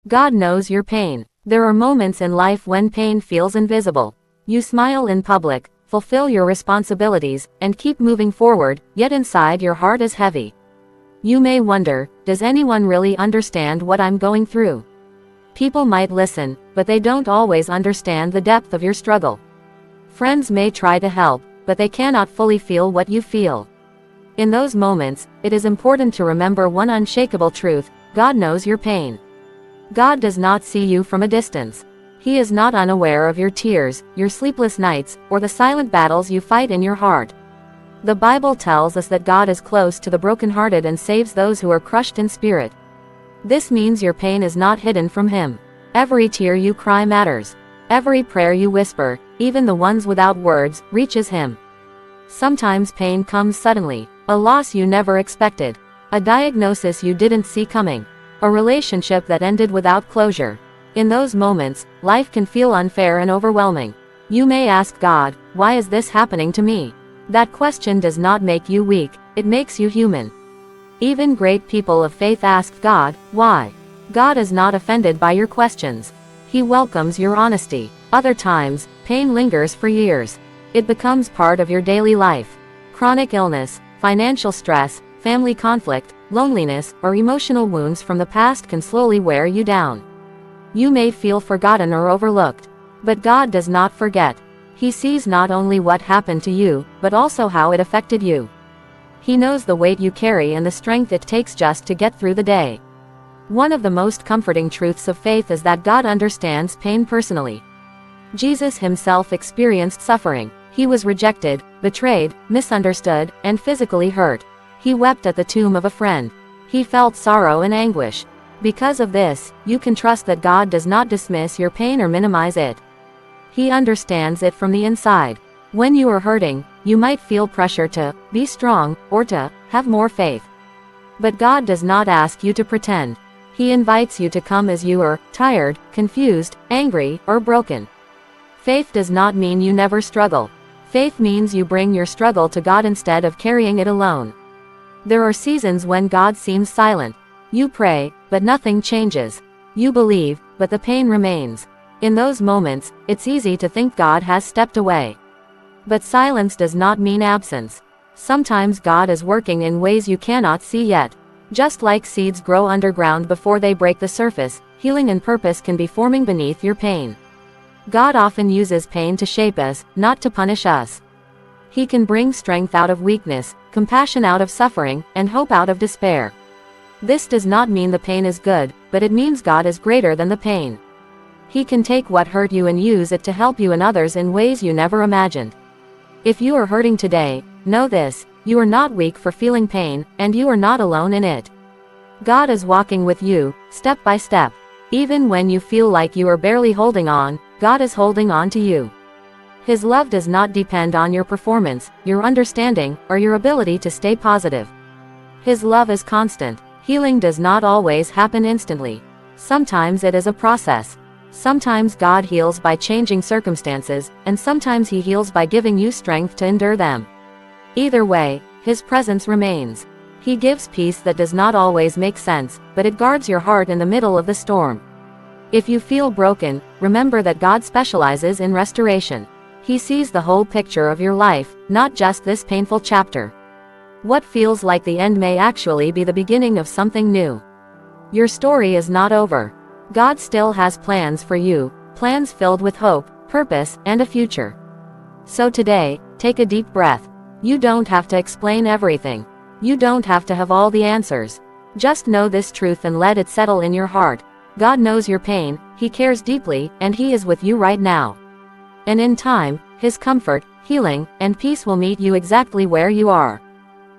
God knows your pain. There are moments in life when pain feels invisible. You smile in public, fulfill your responsibilities, and keep moving forward, yet inside your heart is heavy. You may wonder, does anyone really understand what I'm going through? People might listen, but they don't always understand the depth of your struggle. Friends may try to help, but they cannot fully feel what you feel. In those moments, it is important to remember one unshakable truth: God knows your pain. God does not see you from a distance. He is not unaware of your tears, your sleepless nights, or the silent battles you fight in your heart. The Bible tells us that God is close to the brokenhearted and saves those who are crushed in spirit. This means your pain is not hidden from Him. Every tear you cry matters. Every prayer you whisper, even the ones without words, reaches Him. Sometimes pain comes suddenly, a loss you never expected, a diagnosis you didn't see coming, a relationship that ended without closure. In those moments, life can feel unfair and overwhelming. You may ask God, why is this happening to me? That question does not make you weak, it makes you human. Even great people of faith asked God, why? God is not offended by your questions. He welcomes your honesty. Other times, pain lingers for years. It becomes part of your daily life. Chronic illness, financial stress, family conflict, loneliness, or emotional wounds from the past can slowly wear you down. You may feel forgotten or overlooked. But God does not forget. He sees not only what happened to you, but also how it affected you. He knows the weight you carry and the strength it takes just to get through the day. One of the most comforting truths of faith is that God understands pain personally. Jesus Himself experienced suffering. He was rejected, betrayed, misunderstood, and physically hurt. He wept at the tomb of a friend. He felt sorrow and anguish. Because of this, you can trust that God does not dismiss your pain or minimize it. He understands it from the inside. When you are hurting, you might feel pressure to be strong, or to have more faith. But God does not ask you to pretend. He invites you to come as you are, tired, confused, angry, or broken. Faith does not mean you never struggle. Faith means you bring your struggle to God instead of carrying it alone. There are seasons when God seems silent. You pray, but nothing changes. You believe, but the pain remains. In those moments, it's easy to think God has stepped away. But silence does not mean absence. Sometimes God is working in ways you cannot see yet. Just like seeds grow underground before they break the surface, healing and purpose can be forming beneath your pain. God often uses pain to shape us, not to punish us. He can bring strength out of weakness, compassion out of suffering, and hope out of despair. This does not mean the pain is good, but it means God is greater than the pain. He can take what hurt you and use it to help you and others in ways you never imagined. If you are hurting today, know this: you are not weak for feeling pain, and you are not alone in it. God is walking with you, step by step. Even when you feel like you are barely holding on, God is holding on to you. His love does not depend on your performance, your understanding, or your ability to stay positive. His love is constant. Healing does not always happen instantly. Sometimes it is a process. Sometimes God heals by changing circumstances, and sometimes He heals by giving you strength to endure them. Either way, His presence remains. He gives peace that does not always make sense, but it guards your heart in the middle of the storm. If you feel broken, remember that God specializes in restoration. He sees the whole picture of your life, not just this painful chapter. What feels like the end may actually be the beginning of something new. Your story is not over. God still has plans for you, plans filled with hope, purpose, and a future. So today, take a deep breath. You don't have to explain everything. You don't have to have all the answers. Just know this truth and let it settle in your heart. God knows your pain, He cares deeply, and He is with you right now. And in time, His comfort, healing, and peace will meet you exactly where you are.